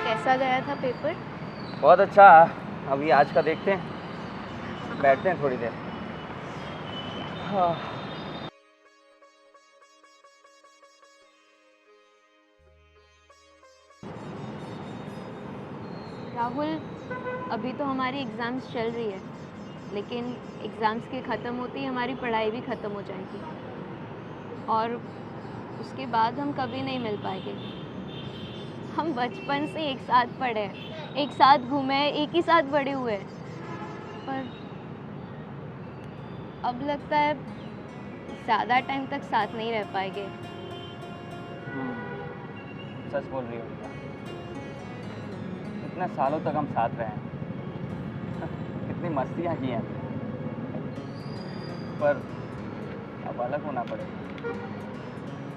कैसा गया था पेपर? बहुत अच्छा। अभी आज का देखते हैं, बैठते हैं थोड़ी देर। हाँ। राहुल, अभी तो हमारी एग्ज़ाम्स चल रही है, लेकिन एग्ज़ाम्स के ख़त्म होते ही हमारी पढ़ाई भी ख़त्म हो जाएगी और उसके बाद हम कभी नहीं मिल पाएंगे। हम बचपन से एक साथ पढ़े हैं, एक साथ घूमे, एक ही साथ बड़े हुए, पर अब लगता है ज़्यादा टाइम तक साथ नहीं रह पाएंगे। सच बोल रही हो बेटा, इतने सालों तक हम साथ रहे हैं, कितनी मस्तियाँ की हैं, पर अब अलग होना पड़ेगा।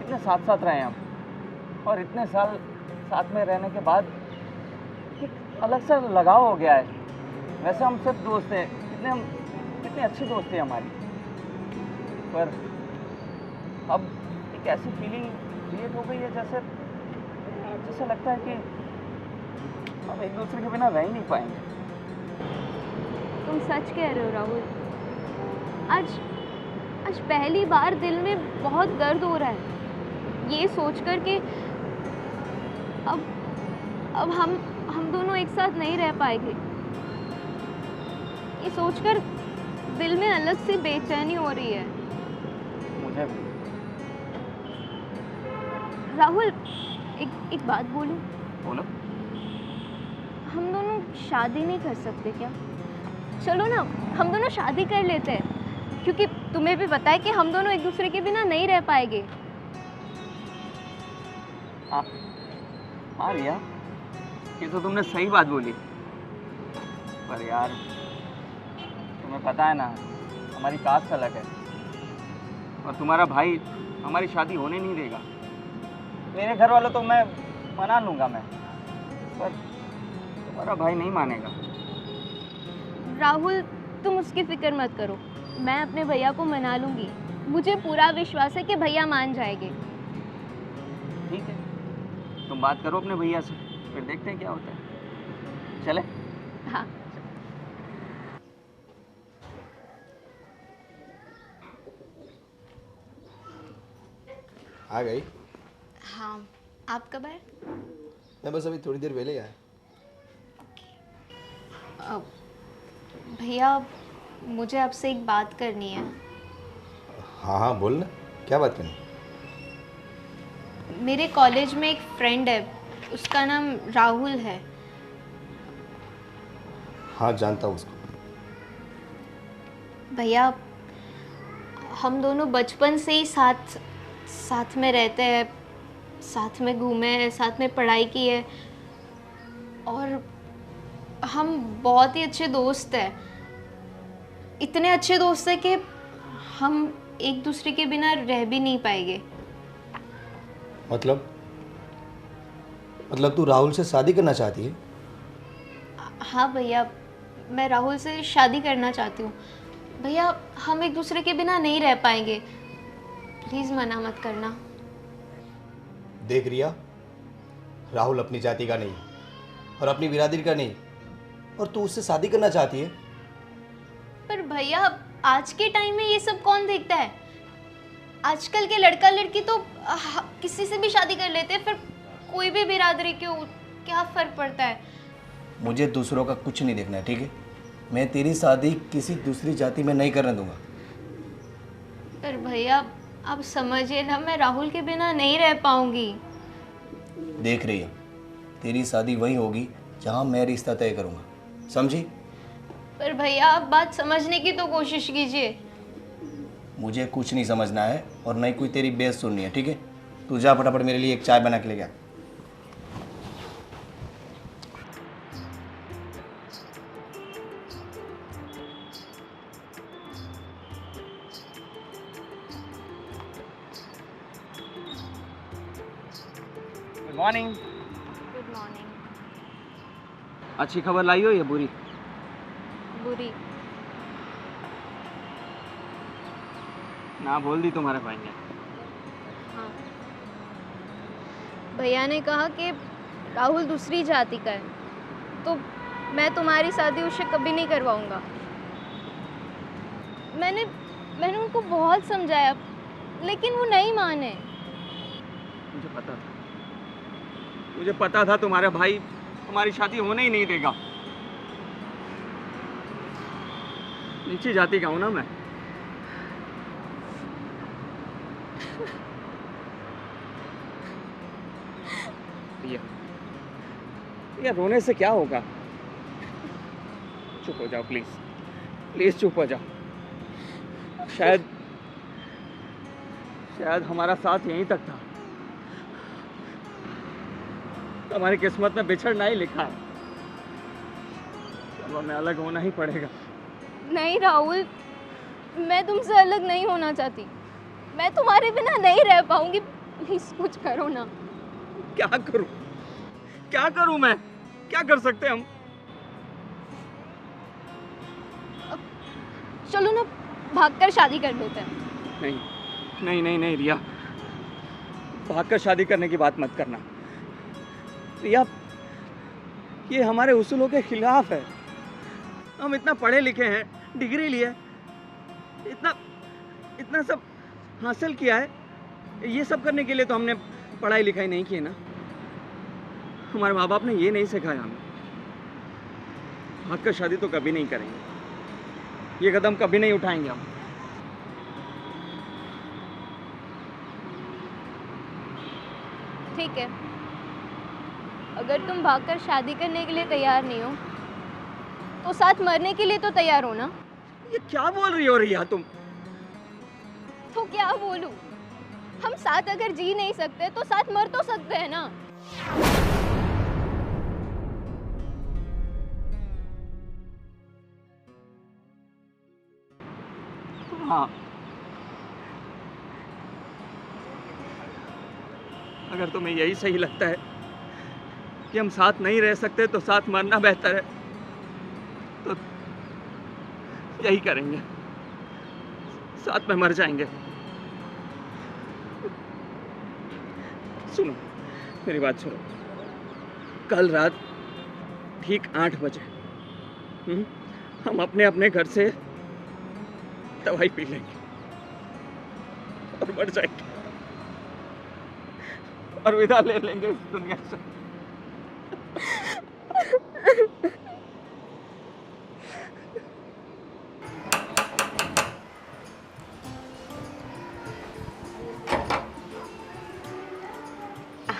इतने साथ साथ रहे हम, और इतने साल साथ में रहने के बाद एक अलग सा लगाव हो गया है। वैसे हम सिर्फ दोस्त हैं, कितनी अच्छी दोस्ती है हमारी, पर अब एक ऐसी फीलिंग क्रिएट हो गई है जैसे जैसे लगता है कि हम एक दूसरे के बिना रह ही नहीं पाएंगे। तुम सच कह रहे हो राहुल। आज आज पहली बार दिल में बहुत दर्द हो रहा है, ये सोचकर कि अब हम दोनों एक साथ नहीं रह पाएंगे। ये सोचकर दिल में अलग सी बेचैनी हो रही है। मुझे भी। राहुल, एक बात बोलूं? बोलो। हम दोनों शादी नहीं कर सकते क्या? चलो ना, हम दोनों शादी कर लेते हैं, क्योंकि तुम्हें भी पता है कि हम दोनों एक दूसरे के बिना नहीं रह पाएंगे। हाँ रिया, ये तो तुमने सही बात बोली, पर यार तुम्हें पता है ना, हमारी कास्ट अलग है और तुम्हारा भाई हमारी शादी होने नहीं देगा। मेरे घर वालों तो मैं मना लूँगा मैं, पर तुम्हारा भाई नहीं मानेगा। राहुल, तुम उसकी फिक्र मत करो, मैं अपने भैया को मना लूँगी। मुझे पूरा विश्वास है कि भैया मान जाएंगे। ठीक है, तुम बात करो अपने भैया से, फिर देखते हैं क्या होता है। चले? हाँ। आ गई? हाँ, आप कब आए? मैं बस अभी थोड़ी देर पहले ही आया। भैया, मुझे आपसे एक बात करनी है। हाँ हाँ बोल ना, क्या बात करनी? मेरे कॉलेज में एक फ्रेंड है, उसका नाम राहुल है। हाँ जानता हूँ उसको। भैया, हम दोनों बचपन से ही साथ में रहते हैं, साथ में घूमे हैं, साथ में पढ़ाई की है और हम बहुत ही अच्छे दोस्त हैं। इतने अच्छे दोस्त हैं कि हम एक दूसरे के बिना रह भी नहीं पाएंगे। मतलब तू राहुल से शादी करना चाहती है? हाँ भैया, मैं राहुल से शादी करना चाहती हूँ। भैया, हम एक दूसरे के बिना नहीं रह पाएंगे, प्लीज़ मना मत करना। देख रिया, राहुल अपनी जाति का नहीं और अपनी बिरादरी का नहीं, और तू उससे शादी करना चाहती है? पर भैया, आज के टाइम में ये सब कौन देखता है? आजकल के लड़का लड़की तो किसी से भी शादी कर लेते हैं, फिर कोई भी बिरादरी क्यों, क्या फ़र्क पड़ता है? मुझे दूसरों का कुछ नहीं देखना है, ठीक है? मैं तेरी शादी किसी दूसरी जाति में नहीं करने दूंगा। पर भैया, आप समझिए ना, मैं राहुल के बिना नहीं रह पाऊंगी। देख रही है, तेरी शादी वही होगी जहाँ मैं रिश्ता तय करूँगा, समझी? पर भैया, आप बात समझने की तो कोशिश कीजिए। मुझे कुछ नहीं समझना है और नहीं कोई तेरी बेइज्जती सुननी है, ठीक है? तू जा फटाफट मेरे लिए एक चाय बना के ले गया। Good morning. Good morning. अच्छी खबर लाई हो या बुरी? बुरी। ना बोल दी तुम्हारे भाई ने। हाँ, भैया ने कहा कि राहुल दूसरी जाति का है, तो मैं तुम्हारी शादी उससे कभी नहीं करवाऊंगा। मैंने मैंने उनको बहुत समझाया, लेकिन वो नहीं माने। मुझे पता था तुम्हारा भाई हमारी शादी होने ही नहीं देगा। नीची जाति का हूं ना मैं। ये रोने से क्या होगा? चुप हो जाओ प्लीज, प्लीज चुप हो जाओ। शायद हमारा साथ यहीं तक था। हमारी किस्मत में बिछड़ना ही लिखा है। अब हमें अलग होना ही पड़ेगा। नहीं राहुल, मैं तुमसे अलग नहीं होना चाहती। मैं तुम्हारे बिना नहीं रह पाऊंगी। प्लीज कुछ करो ना। क्या करूं? क्या करूं मैं? क्या कर सकते हम? चलो ना, भागकर शादी कर लेते हैं। नहीं नहीं नहीं नहीं रिया, भागकर शादी करने की बात मत करना। रिया, ये हमारे उसूलों के खिलाफ है। हम इतना पढ़े लिखे हैं, डिग्री लिए, इतना सब हासिल किया है। ये सब करने के लिए तो हमने पढ़ाई लिखाई नहीं की है ना। हमारे माँ बाप ने ये नहीं सिखाया हमें। भागकर शादी तो कभी नहीं करेंगे। ये कदम कभी नहीं उठाएंगे हम। ठीक है, अगर तुम भागकर शादी करने के लिए तैयार नहीं हो, तो साथ मरने के लिए तो तैयार हो ना? ये क्या बोल रही हो रिया तुम? तो क्या बोलूं? हम साथ अगर जी नहीं सकते तो साथ मर तो सकते हैं ना। हाँ, अगर तुम्हें यही सही लगता है कि हम साथ नहीं रह सकते तो साथ मरना बेहतर है, तो यही करेंगे। साथ में मर जाएंगे। सुनो, मेरी बात सुनो। कल रात ठीक 8 बजे हम अपने अपने घर से दवाई पी लेंगे और मर जाएंगे और विदा ले लेंगे इस दुनिया से।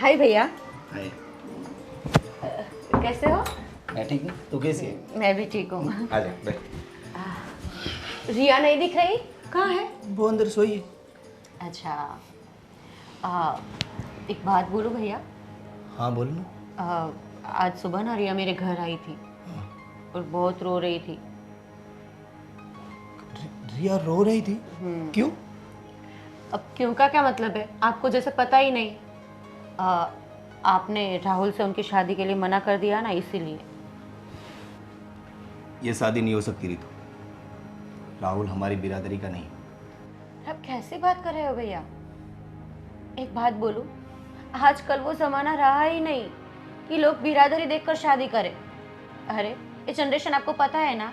हाय भैया। हाय। कैसे हो? मैं ठीक हूँ, तू कैसी है? मैं भी ठीक हूँ। आ जा बैठ। रिया नहीं दिख रही, कहाँ है? वो अंदर सोई है। अच्छा, एक बात बोलूं भैया? हाँ बोल ना। आज सुबह ना रिया मेरे घर आई थी और बहुत रो रही थी। रिया रो रही थी? क्यों? अब क्यों का क्या मतलब है? आपको जैसे पता ही नहीं। आपने राहुल से उनकी शादी के लिए मना कर दिया ना, इसीलिए। ये शादी नहीं हो सकती रितु। राहुल हमारी बिरादरी का नहीं। आप कैसे बात कर रहे हो भैया? एक बात बोलूं, आजकल वो जमाना रहा ही नहीं कि लोग बिरादरी देखकर शादी करें। अरे ये जनरेशन आपको पता है ना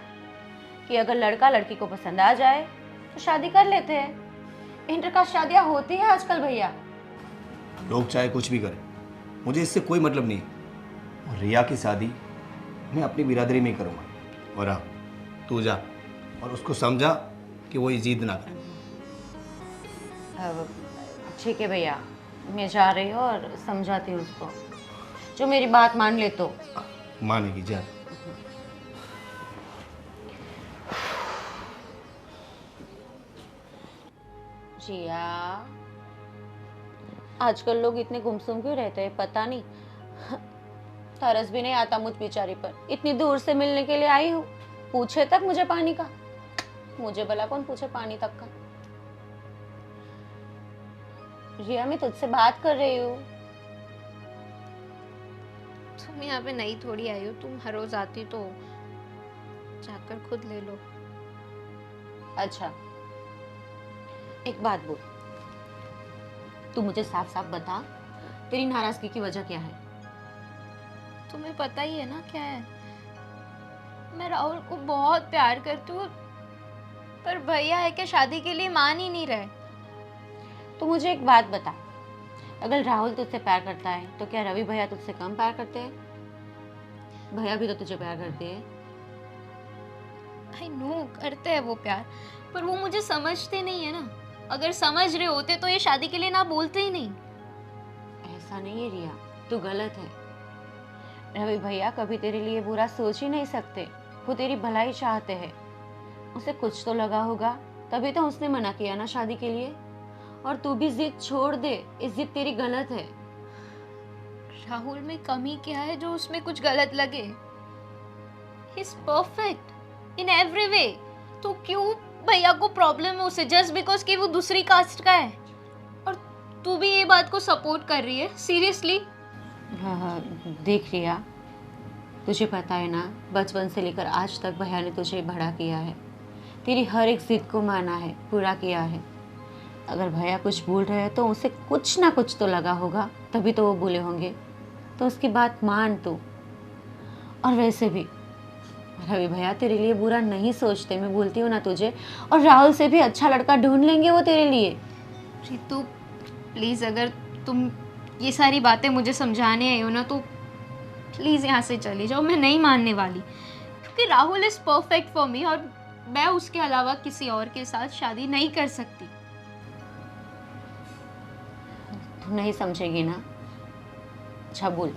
कि अगर लड़का लड़की को पसंद आ जाए तो शादी कर लेते हैं। इंटरकास्ट शादियां होती है आजकल भैया। लोग चाहे कुछ भी करें, मुझे इससे कोई मतलब नहीं। और रिया की शादी मैं अपनी बिरादरी में ही करूँगा। और हाँ, तू जा और उसको समझा कि वो ये जिद ना करे। ठीक है भैया, मैं जा रही हूँ और समझाती हूँ उसको। जो मेरी बात मान ले तो मानेगी। जा। जिया, आजकल लोग इतने गुमसुम क्यों रहते हैं पता नहीं। तरस भी नहीं आता मुझ बेचारी पर। इतनी दूर से मिलने के लिए आई हूँ, पूछे तक मुझे पानी का। मुझे भला कौन पूछे पानी तक का। रिया, मैं तुझसे बात कर रही हूँ। तुम यहाँ पे नई थोड़ी आई हो, तुम हर रोज आती तो जाकर खुद ले लो। अच्छा, एक बात बोल, तू मुझे साफ साफ बता, तेरी नाराजगी की वजह क्या है? तुम्हें पता ही है ना क्या है, मैं राहुल को बहुत प्यार करती हूँ, पर भैया है कि शादी के लिए मान ही नहीं रहे। तो मुझे एक बात बता, अगर राहुल तुझसे प्यार करता है तो क्या रवि भैया तुझसे कम प्यार करते हैं? भैया भी तो तुझे प्यार करते हैं। आई नो करते हैं वो प्यार, पर वो मुझे समझते नहीं है ना। अगर समझ रहे होते तो ये शादी के लिए ना बोलते ही नहीं। ऐसा नहीं है रिया, तू गलत है। रवि भैया कभी तेरे लिए बुरा सोच ही नहीं सकते, वो तेरी भलाई चाहते हैं। उसे कुछ तो लगा होगा, तभी तो उसने मना किया ना शादी के लिए। और तू भी जिद छोड़ दे, इस जिद तेरी गलत है। राहुल में कमी क्या है जो उसमें कुछ गलत लगे? He is perfect in every way. तो क्यों भैया को प्रॉब्लम है उसे जस्ट बिकॉज कि वो दूसरी कास्ट का है? और तू भी ये बात को सपोर्ट कर रही है सीरियसली? हाँ, देख रिया, तुझे पता है ना, बचपन से लेकर आज तक भैया ने तुझे बड़ा किया है, तेरी हर एक जिद को माना है, पूरा किया है। अगर भैया कुछ बोल रहे हैं तो उसे कुछ ना कुछ तो लगा होगा, तभी तो वो बोले होंगे। तो उसकी बात मान तू। और वैसे भी रवि भैया तेरे लिए बुरा नहीं सोचते, मैं बोलती हूँ ना तुझे। और राहुल से भी अच्छा लड़का ढूंढ लेंगे वो तेरे लिए। रितु प्लीज़, अगर तुम ये सारी बातें मुझे समझाने आई हो ना, तो प्लीज़ यहाँ से चली जाओ। मैं नहीं मानने वाली, क्योंकि Rahul is perfect for me और मैं उसके अलावा किसी और के साथ शादी नहीं कर सकती। तू नहीं समझेगी ना? अच्छा बोल,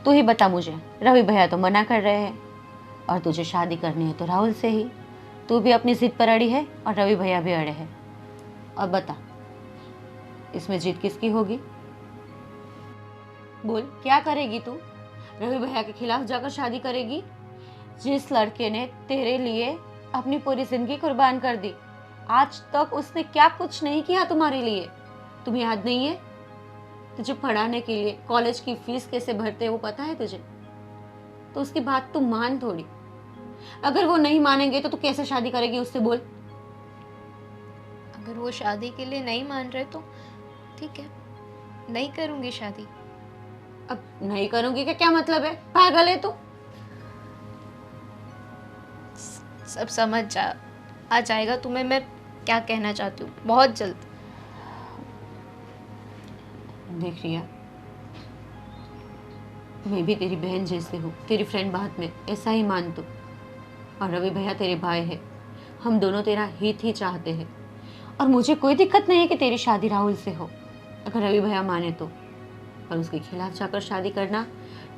तू ही बता मुझे। रवि भैया तो मना कर रहे हैं और तुझे शादी करनी है तो राहुल से ही। तू भी अपनी जिद पर अड़ी है और रवि भैया भी अड़े हैं। अब बता, इसमें जिद किसकी होगी? बोल, क्या करेगी तू? रवि भैया के खिलाफ जाकर शादी करेगी, जिस लड़के ने तेरे लिए अपनी पूरी जिंदगी कुर्बान कर दी? आज तक उसने क्या कुछ नहीं किया तुम्हारे लिए, तुम्हें याद नहीं है? तुझे पढ़ाने के लिए कॉलेज की फीस कैसे भरते वो पता है तुझे? तो उसकी बात तू मान थोड़ी। अगर वो नहीं मानेंगे तो तू कैसे शादी करेगी उससे, बोल? अगर वो शादी के लिए नहीं मान रहे तो ठीक है, नहीं करूँगी शादी। अब नहीं करूंगी का क्या मतलब है? पागल है तू? सब समझ आ जाएगा तुम्हें मैं क्या कहना चाहती हूँ बहुत जल्द। देख रिया, मैं भी तेरी बहन जैसे हूँ, तेरी फ्रेंड बात में, ऐसा ही मान तू। और रवि भैया तेरे भाई है, हम दोनों तेरा हित ही चाहते हैं। और मुझे कोई दिक्कत नहीं है कि तेरी शादी राहुल से हो, अगर रवि भैया माने तो। पर उसके खिलाफ जाकर शादी करना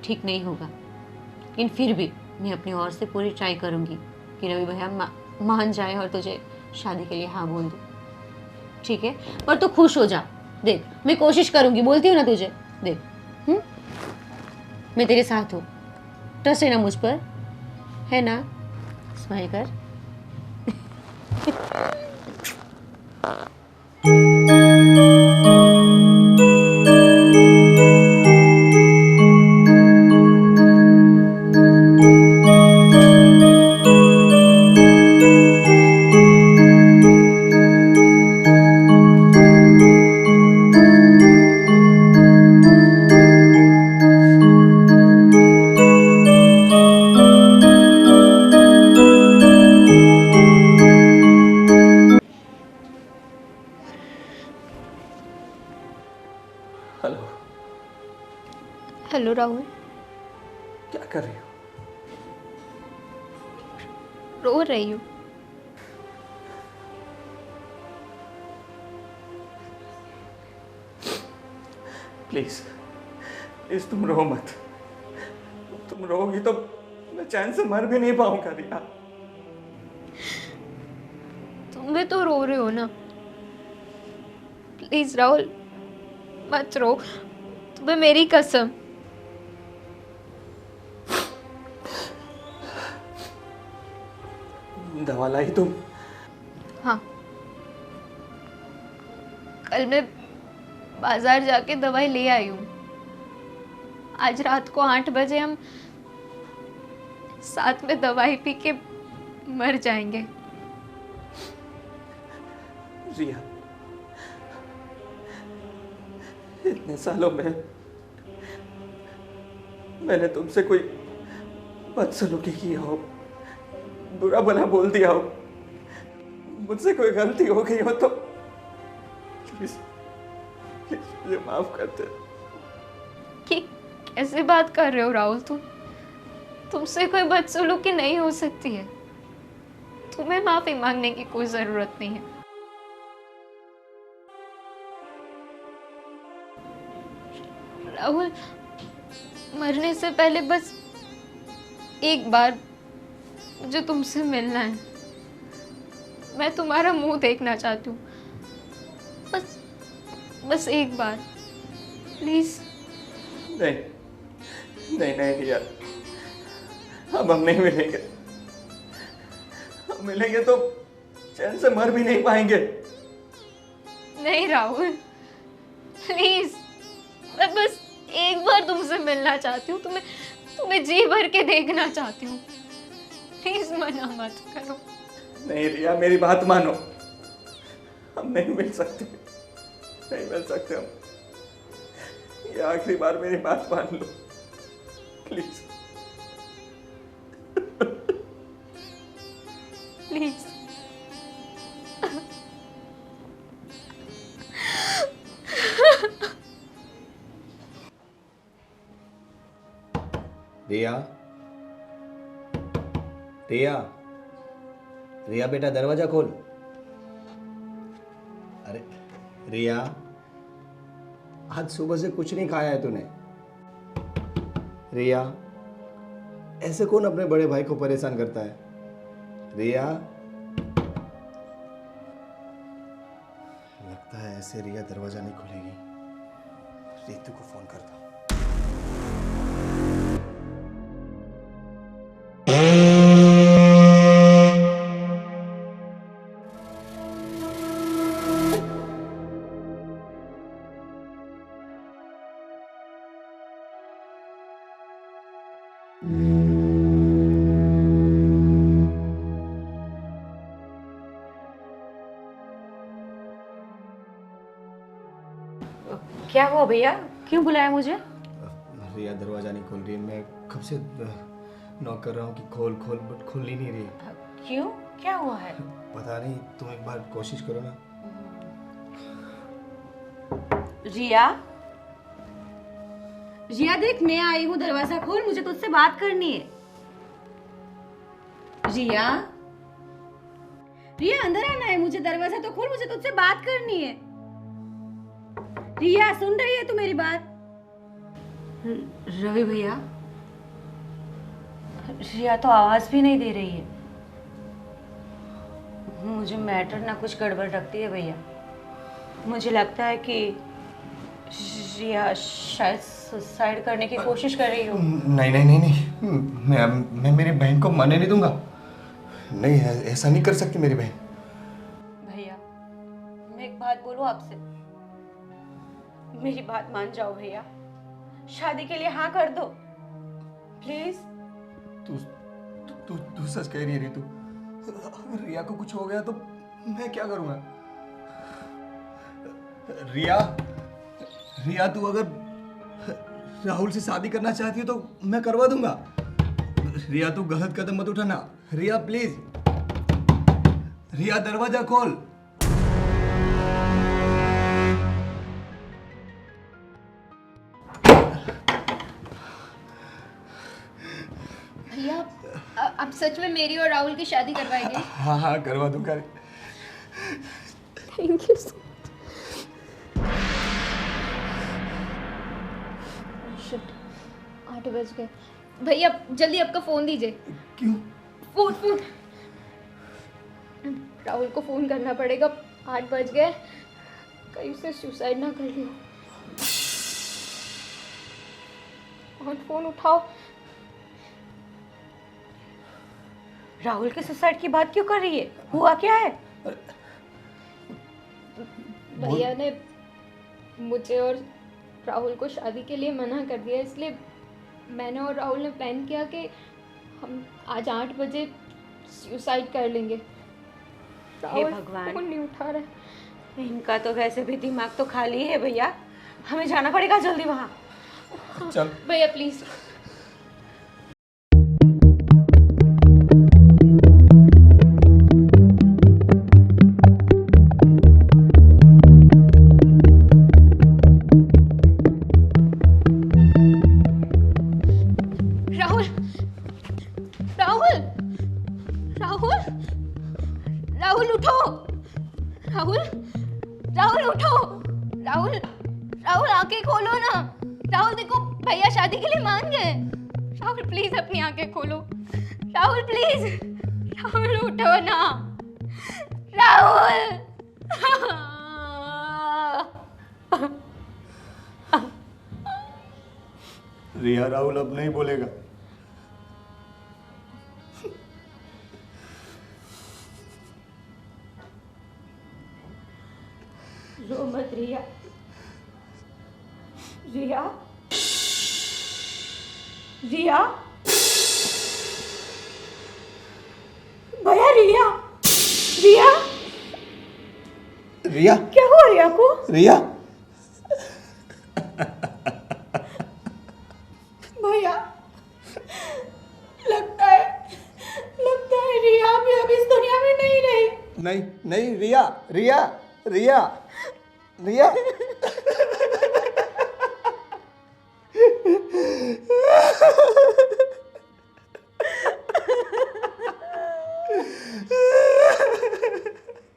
ठीक नहीं होगा। लेकिन फिर भी मैं अपनी ओर से पूरी ट्राई करूँगी कि रवि भैया मान जाए और तुझे शादी के लिए हाँ बोल दे, ठीक है? पर तू खुश हो जा। देख, मैं कोशिश करूँगी, बोलती हूँ ना तुझे। देख, मैं तेरे साथ हूँ, ट्रस्ट है ना मुझ पर, है ना? स्माइल कर। हेलो। हेलो राहुल, क्या कर रही हो? रो रही हूँ। प्लीज प्लीज तुम रो मत। तुम रोगी तो मैं चैन से मर भी नहीं पाऊंगा रिया। तुम भी तो रो रहे हो ना। प्लीज राहुल मत रो, तुम्हें मेरी कसम। दवा लाई तुम? हाँ, कल मैं बाजार जाके दवाई ले आई हूँ। आज रात को 8 बजे हम साथ में दवाई पी के मर जाएंगे। रिया, इतने सालों में मैंने तुमसे कोई बदसलूकी की हो, बुरा भला बोल दिया हो, मुझसे कोई गलती हो गई हो तो प्लीज प्लीज मुझे माफ कर दे। कि कैसे बात कर रहे हो राहुल? तुमसे कोई बदसलूकी नहीं हो सकती है। तुम्हें माफी मांगने की कोई जरूरत नहीं है। राहुल, मरने से पहले बस एक बार मुझे तुमसे मिलना है। मैं तुम्हारा मुंह देखना चाहती हूँ, बस बस एक बार, प्लीज। नहीं नहीं नहीं रिया, अब हम नहीं मिलेंगे। हम मिलेंगे तो चैन से मर भी नहीं पाएंगे। नहीं राहुल, प्लीज, मैं बस एक बार तुमसे मिलना चाहती हूँ। तुम्हें जी भर के देखना चाहती हूँ। प्लीज मना मत करो। नहीं रिया, मेरी बात मानो, हम नहीं मिल सकते, नहीं मिल सकते हम। ये आखिरी बार मेरी बात मान लो प्लीज। प्लीज। रिया, रिया, रिया बेटा दरवाजा खोल। अरे रिया, आज सुबह से कुछ नहीं खाया है तूने। रिया, ऐसे कौन अपने बड़े भाई को परेशान करता है? रिया, लगता है ऐसे रिया दरवाजा नहीं खोलेगी। रितु को फोन करता। क्या हुआ भैया, क्यों बुलाया मुझे? रिया दरवाजा नहीं खोल रही है। मैं कब से नॉक कर रहा हूँ कि खोल खोल, बट खुल ही नहीं रही। क्यों, क्या हुआ है? पता नहीं, तुम एक बार कोशिश करो ना। रिया, रिया देख, मैं आई हूँ, दरवाजा खोल, मुझे तुझसे बात करनी है। रिया, रिया अंदर आना है मुझे, दरवाजा तो खोल, मुझे तुझसे बात करनी है। रिया सुन रही है तू मेरी बात? रवि भैया, रिया तो आवाज भी नहीं दे रही है। मुझे मैटर ना कुछ गड़बड़ लगती है भैया। मुझे लगता है कि रिया शायद सुसाइड करने की कोशिश कर रही हो। नहीं नहीं नहीं नहीं, मैं मेरी बहन को मरने नहीं दूंगा। नहीं, ऐसा नहीं कर सकती मेरी बहन। भैया, मैं एक बात बोलूं आपसे, मेरी बात मान जाओ भैया, शादी के लिए हाँ कर दो प्लीज। तू तू तू सच कह रही है रितु? अगर रिया को कुछ हो गया तो मैं क्या करूंगा? रिया, रिया तू अगर राहुल से शादी करना चाहती है तो मैं करवा दूंगा। रिया तू गलत कदम मत उठाना। रिया प्लीज, रिया दरवाजा खोल। भैया, आप सच में मेरी और राहुल की शादी करवाएंगे? हाँ हाँ करवा दूंगा। Thank you so much. 8 बज गए। भैया जल्दी आपका फोन दीजिए। क्यों? फोन राहुल को फोन करना पड़ेगा। 8 बज गए, कहीं उसे सुसाइड ना कर लियो। फोन उठाओ। राहुल के सुसाइड की बात क्यों कर रही है? हुआ क्या है? भैया ने मुझे और राहुल को शादी के लिए मना कर दिया, इसलिए मैंने और राहुल ने प्लान किया कि हम आज 8 बजे सुसाइड कर लेंगे। हे भगवान, फोन नहीं उठा रहा। इनका तो वैसे भी दिमाग तो खाली है भैया, हमें जाना पड़ेगा जल्दी वहाँ। चल भैया प्लीज आंखें खोलो ना। राहुल देखो भैया शादी के लिए मान गए। राहुल प्लीज अपनी आंखें खोलो। राहुल प्लीज, राहुल उठो ना। राहुल रिया, राहुल अब नहीं बोलेगा। रो मत रिया। रिया, रिया, भैया रिया, रिया, रिया, क्या हुआ रिया को? रिया, भैया, लगता है रिया भी अब इस दुनिया में नहीं रही। नहीं नहीं, रिया, रिया, रिया, रिया।